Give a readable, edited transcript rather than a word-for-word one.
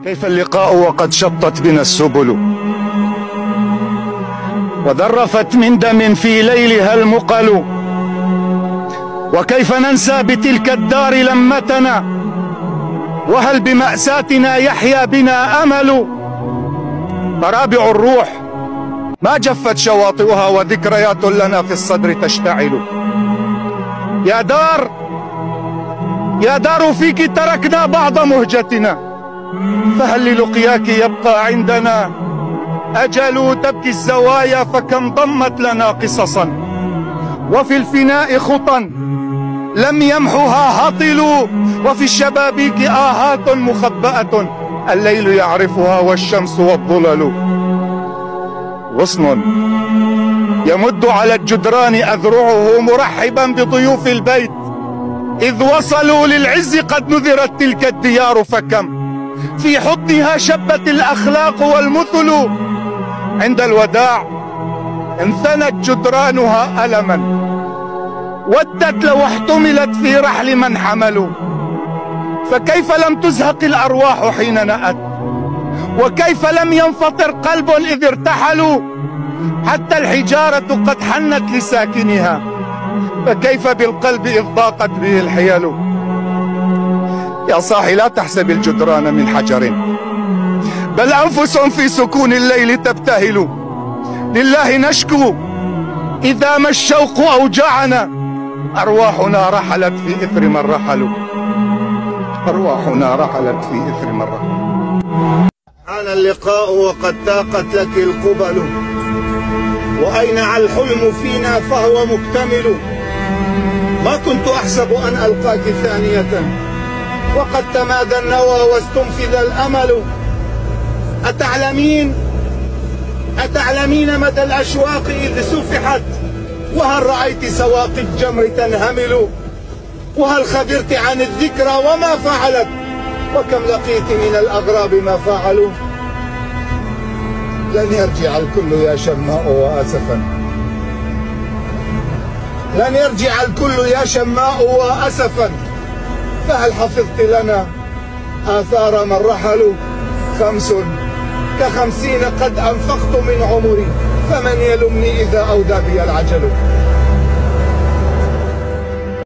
كيف اللقاء وقد شطت بنا السبل وذرفت من دم في ليلها المقل، وكيف ننسى بتلك الدار لمتنا، وهل بمأساتنا يحيا بنا أمل؟ مرابع الروح ما جفت شواطئها وذكريات لنا في الصدر تشتعل. يا دار يا دار فيك تركنا بعض مهجتنا، فهل للقياك يبقى عندنا أجل؟ تبكي الزوايا فكم ضمت لنا قصصا، وفي الفناء خطا لم يمحها هطل، وفي الشبابيك آهات مخبأة الليل يعرفها والشمس والظلل. غصن يمد على الجدران أذرعه مرحبا بضيوف البيت، إذ وصلوا للعز قد نذرت تلك الديار، فكم في حضنها شبت الأخلاق والمثل. عند الوداع انثنت جدرانها ألما، ودت لو احتملت في رحل من حملوا، فكيف لم تزهق الأرواح حين نأت، وكيف لم ينفطر قلب إذ ارتحلوا، حتى الحجارة قد حنت لساكنها، فكيف بالقلب إذ ضاقت به الحيل. يا صاحي لا تحسب الجدران من حجر، بل أنفس في سكون الليل تبتهل. لله نشكو إذا ما الشوق أوجعنا، أرواحنا رحلت في إثر من رحلوا، أرواحنا رحلت في إثر من رحلوا. حان اللقاء وقد تاقت لك القبل، وأينع الحلم فينا فهو مكتمل. ما كنت أحسب أن ألقاك ثانية، وقد تمادى النوى واستنفذ الأمل. أتعلمين مدى الأشواق إذ سفحت، وهل رأيت سواقي الجمر تنهمل، وهل خبرت عن الذكرى وما فعلت، وكم لقيت من الأغراب ما فعلوا. لن يرجع الكل يا شماء وأسفا، لن يرجع الكل يا شماء وأسفا، فهل حفظت لنا آثار من رحلوا؟ 50 قد أنفقت من عمري، فمن يلمني إذا أودى بي العجل.